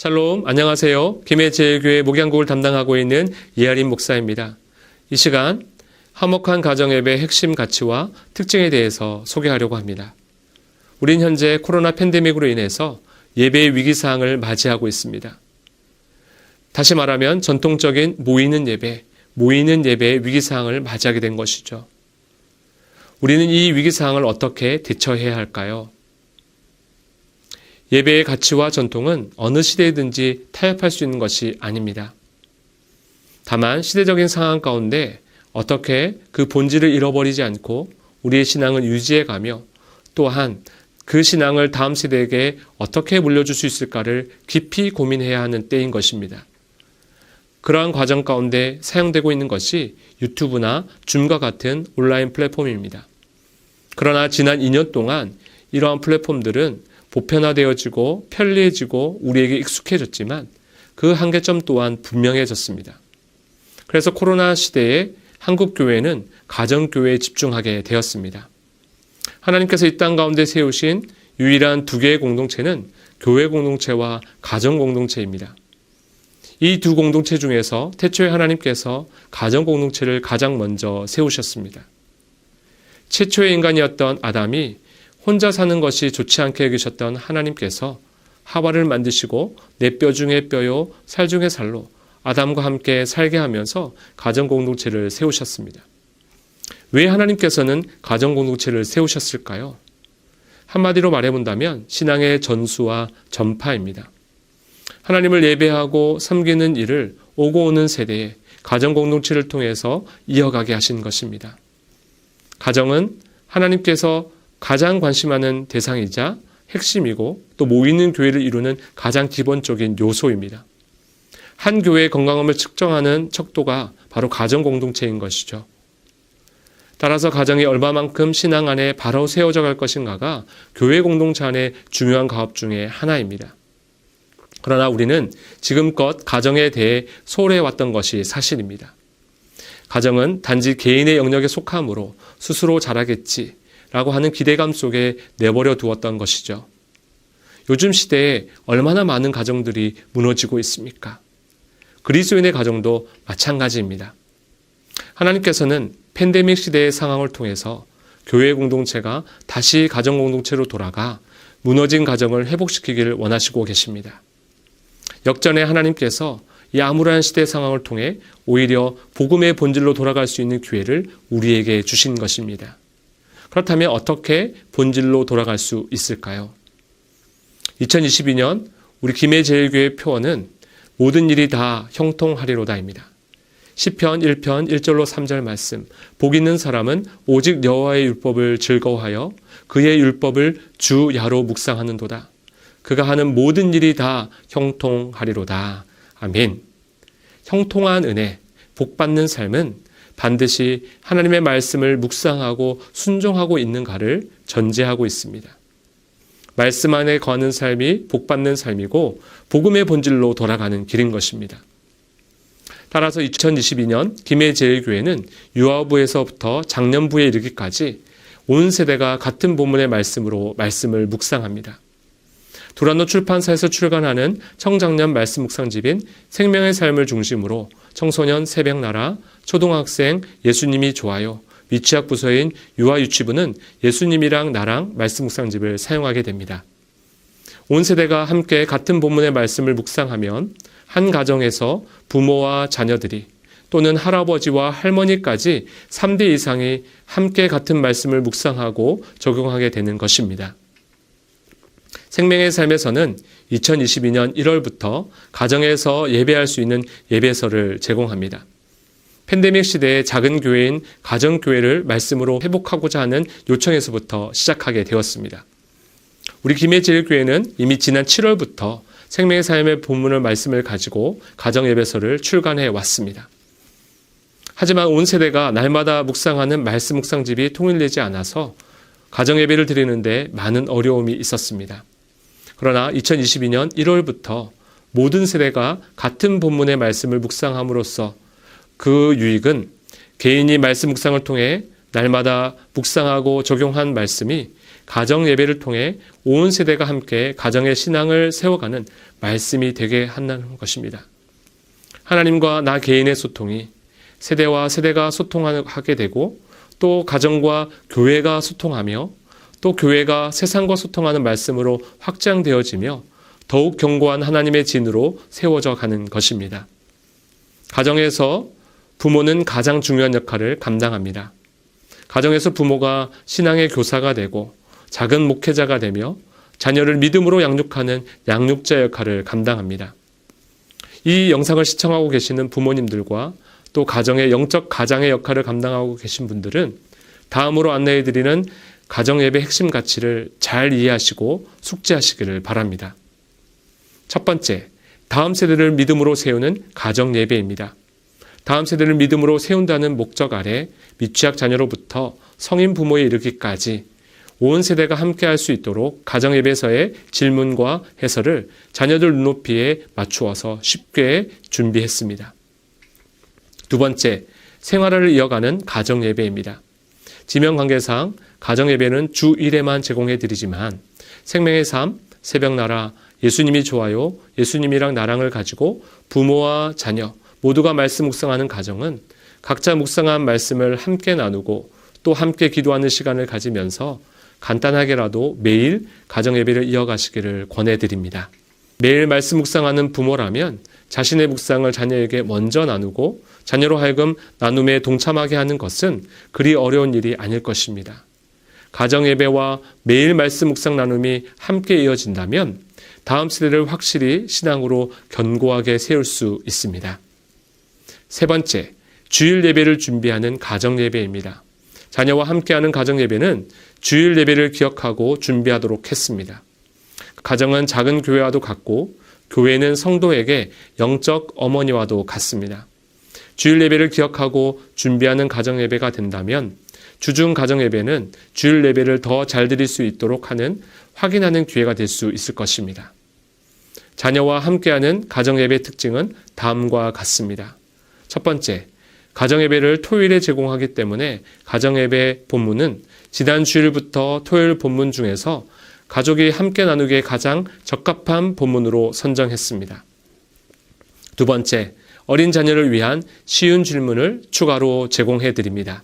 샬롬, 안녕하세요. 김해제일교회 목양국을 담당하고 있는 이하림 목사입니다. 이 시간 화목한 가정예배의 핵심 가치와 특징에 대해서 소개하려고 합니다. 우린 현재 코로나 팬데믹으로 인해서 예배의 위기사항을 맞이하고 있습니다. 다시 말하면 전통적인 모이는 예배의 위기사항을 맞이하게 된 것이죠. 우리는 이 위기사항을 어떻게 대처해야 할까요? 예배의 가치와 전통은 어느 시대이든지 타협할 수 있는 것이 아닙니다. 다만 시대적인 상황 가운데 어떻게 그 본질을 잃어버리지 않고 우리의 신앙을 유지해가며 또한 그 신앙을 다음 세대에게 어떻게 물려줄 수 있을까를 깊이 고민해야 하는 때인 것입니다. 그러한 과정 가운데 사용되고 있는 것이 유튜브나 줌과 같은 온라인 플랫폼입니다. 그러나 지난 2년 동안 이러한 플랫폼들은 보편화되어지고 편리해지고 우리에게 익숙해졌지만 그 한계점 또한 분명해졌습니다. 그래서 코로나 시대에 한국 교회는 가정교회에 집중하게 되었습니다. 하나님께서 이 땅 가운데 세우신 유일한 두 개의 공동체는 교회 공동체와 가정 공동체입니다. 이 두 공동체 중에서 태초에 하나님께서 가정 공동체를 가장 먼저 세우셨습니다. 최초의 인간이었던 아담이 혼자 사는 것이 좋지 않게 여기셨던 하나님께서 하와를 만드시고 내 뼈 중에 뼈요 살 중에 살로 아담과 함께 살게 하면서 가정 공동체를 세우셨습니다. 왜 하나님께서는 가정 공동체를 세우셨을까요? 한마디로 말해본다면 신앙의 전수와 전파입니다. 하나님을 예배하고 섬기는 일을 오고 오는 세대에 가정 공동체를 통해서 이어가게 하신 것입니다. 가정은 하나님께서 가장 관심하는 대상이자 핵심이고 또 모이는 교회를 이루는 가장 기본적인 요소입니다. 한 교회의 건강함을 측정하는 척도가 바로 가정 공동체인 것이죠. 따라서 가정이 얼마만큼 신앙 안에 바로 세워져 갈 것인가가 교회 공동체 안의 중요한 가업 중에 하나입니다. 그러나 우리는 지금껏 가정에 대해 소홀해왔던 것이 사실입니다. 가정은 단지 개인의 영역에 속함으로 스스로 잘하겠지 라고 하는 기대감 속에 내버려 두었던 것이죠. 요즘 시대에 얼마나 많은 가정들이 무너지고 있습니까? 그리스도인의 가정도 마찬가지입니다. 하나님께서는 팬데믹 시대의 상황을 통해서 교회 공동체가 다시 가정 공동체로 돌아가 무너진 가정을 회복시키기를 원하시고 계십니다. 역전에 하나님께서 이 암울한 시대 상황을 통해 오히려 복음의 본질로 돌아갈 수 있는 기회를 우리에게 주신 것입니다. 그렇다면 어떻게 본질로 돌아갈 수 있을까요? 2022년 우리 김해제일교회 표어는 모든 일이 다 형통하리로다입니다. 시편 1편 1절로 3절 말씀, 복 있는 사람은 오직 여호와의 율법을 즐거워하여 그의 율법을 주 야로 묵상하는도다. 그가 하는 모든 일이 다 형통하리로다. 아멘. 형통한 은혜, 복받는 삶은 반드시 하나님의 말씀을 묵상하고 순종하고 있는가를 전제하고 있습니다. 말씀 안에 거하는 삶이 복받는 삶이고 복음의 본질로 돌아가는 길인 것입니다. 따라서 2022년 김해제일교회는 유아부에서부터 장년부에 이르기까지 온 세대가 같은 본문의 말씀으로 말씀을 묵상합니다. 두란노 출판사에서 출간하는 청장년 말씀 묵상집인 생명의 삶을 중심으로 청소년 새벽나라, 초등학생 예수님이 좋아요, 미취학 부서인 유아유치부는 예수님이랑 나랑 말씀 묵상집을 사용하게 됩니다. 온 세대가 함께 같은 본문의 말씀을 묵상하면 한 가정에서 부모와 자녀들이 또는 할아버지와 할머니까지 3대 이상이 함께 같은 말씀을 묵상하고 적용하게 되는 것입니다. 생명의 삶에서는 2022년 1월부터 가정에서 예배할 수 있는 예배서를 제공합니다. 팬데믹 시대의 작은 교회인 가정교회를 말씀으로 회복하고자 하는 요청에서부터 시작하게 되었습니다. 우리 김해제일교회는 이미 지난 7월부터 생명의 삶의 본문을 말씀을 가지고 가정예배서를 출간해 왔습니다. 하지만 온 세대가 날마다 묵상하는 말씀 묵상집이 통일되지 않아서 가정예배를 드리는데 많은 어려움이 있었습니다. 그러나 2022년 1월부터 모든 세대가 같은 본문의 말씀을 묵상함으로써 그 유익은 개인이 말씀 묵상을 통해 날마다 묵상하고 적용한 말씀이 가정 예배를 통해 온 세대가 함께 가정의 신앙을 세워가는 말씀이 되게 한다는 것입니다. 하나님과 나 개인의 소통이 세대와 세대가 소통하게 되고 또 가정과 교회가 소통하며 또 교회가 세상과 소통하는 말씀으로 확장되어지며 더욱 견고한 하나님의 진으로 세워져 가는 것입니다. 가정에서 부모는 가장 중요한 역할을 감당합니다. 가정에서 부모가 신앙의 교사가 되고 작은 목회자가 되며 자녀를 믿음으로 양육하는 양육자 역할을 감당합니다. 이 영상을 시청하고 계시는 부모님들과 또 가정의 영적 가장의 역할을 감당하고 계신 분들은 다음으로 안내해드리는 가정예배 핵심 가치를 잘 이해하시고 숙지하시기를 바랍니다. 첫 번째, 다음 세대를 믿음으로 세우는 가정예배입니다. 다음 세대를 믿음으로 세운다는 목적 아래 미취학 자녀로부터 성인 부모에 이르기까지 온 세대가 함께 할 수 있도록 가정예배에서의 질문과 해설을 자녀들 눈높이에 맞추어서 쉽게 준비했습니다. 두 번째, 생활을 이어가는 가정예배입니다. 지명관계상 가정예배는 주 1회만 제공해드리지만 생명의 삶, 새벽나라, 예수님이 좋아요, 예수님이랑 나랑을 가지고 부모와 자녀 모두가 말씀 묵상하는 가정은 각자 묵상한 말씀을 함께 나누고 또 함께 기도하는 시간을 가지면서 간단하게라도 매일 가정예배를 이어가시기를 권해드립니다. 매일 말씀 묵상하는 부모라면 자신의 묵상을 자녀에게 먼저 나누고 자녀로 하여금 나눔에 동참하게 하는 것은 그리 어려운 일이 아닐 것입니다. 가정예배와 매일 말씀 묵상 나눔이 함께 이어진다면 다음 세대를 확실히 신앙으로 견고하게 세울 수 있습니다. 세 번째, 주일 예배를 준비하는 가정예배입니다. 자녀와 함께하는 가정예배는 주일 예배를 기억하고 준비하도록 했습니다. 가정은 작은 교회와도 같고 교회는 성도에게 영적 어머니와도 같습니다. 주일 예배를 기억하고 준비하는 가정예배가 된다면 주중 가정예배는 주일 예배를 더 잘 드릴 수 있도록 하는 확인하는 기회가 될 수 있을 것입니다. 자녀와 함께하는 가정예배 특징은 다음과 같습니다. 첫 번째, 가정예배를 토요일에 제공하기 때문에 가정예배 본문은 지난 주일부터 토요일 본문 중에서 가족이 함께 나누기에 가장 적합한 본문으로 선정했습니다. 두 번째, 어린 자녀를 위한 쉬운 질문을 추가로 제공해 드립니다.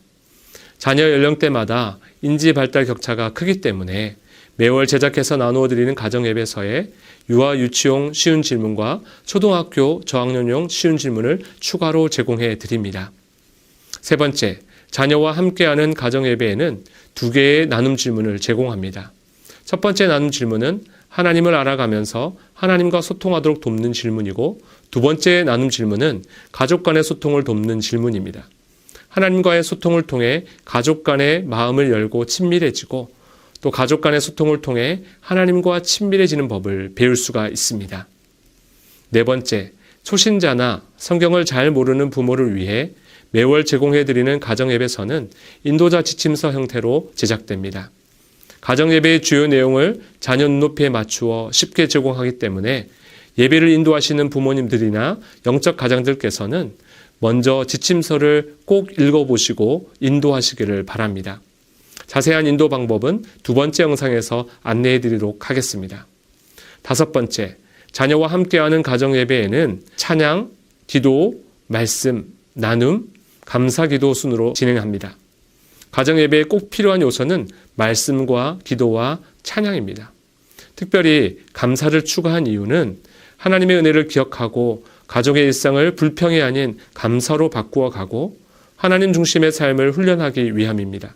자녀 연령대마다 인지 발달 격차가 크기 때문에 매월 제작해서 나누어 드리는 가정예배서에 유아 유치용 쉬운 질문과 초등학교 저학년용 쉬운 질문을 추가로 제공해 드립니다. 세 번째, 자녀와 함께하는 가정예배에는 2개의 나눔 질문을 제공합니다. 첫 번째 나눔 질문은 하나님을 알아가면서 하나님과 소통하도록 돕는 질문이고 두 번째 나눔 질문은 가족 간의 소통을 돕는 질문입니다. 하나님과의 소통을 통해 가족 간의 마음을 열고 친밀해지고 또 가족 간의 소통을 통해 하나님과 친밀해지는 법을 배울 수가 있습니다. 네 번째, 초신자나 성경을 잘 모르는 부모를 위해 매월 제공해드리는 가정예배서는 인도자 지침서 형태로 제작됩니다. 가정예배의 주요 내용을 자녀 눈높이에 맞추어 쉽게 제공하기 때문에 예배를 인도하시는 부모님들이나 영적 가장들께서는 먼저 지침서를 꼭 읽어보시고 인도하시기를 바랍니다. 자세한 인도 방법은 두 번째 영상에서 안내해드리도록 하겠습니다. 다섯 번째, 자녀와 함께하는 가정예배에는 찬양, 기도, 말씀, 나눔, 감사기도 순으로 진행합니다. 가정예배에 꼭 필요한 요소는 말씀과 기도와 찬양입니다. 특별히 감사를 추가한 이유는 하나님의 은혜를 기억하고 가족의 일상을 불평이 아닌 감사로 바꾸어 가고 하나님 중심의 삶을 훈련하기 위함입니다.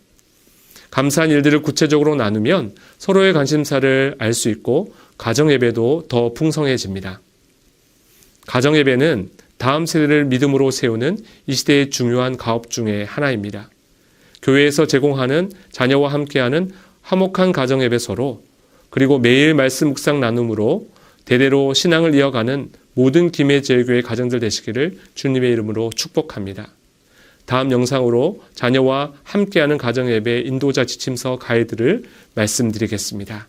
감사한 일들을 구체적으로 나누면 서로의 관심사를 알 수 있고 가정예배도 더 풍성해집니다. 가정예배는 다음 세대를 믿음으로 세우는 이 시대의 중요한 가업 중의 하나입니다. 교회에서 제공하는 자녀와 함께하는 화목한 가정예배서로 그리고 매일 말씀 묵상 나눔으로 대대로 신앙을 이어가는 모든 김해제일교회 가정들 되시기를 주님의 이름으로 축복합니다. 다음 영상으로 자녀와 함께하는 가정예배 인도자 지침서 가이드를 말씀드리겠습니다.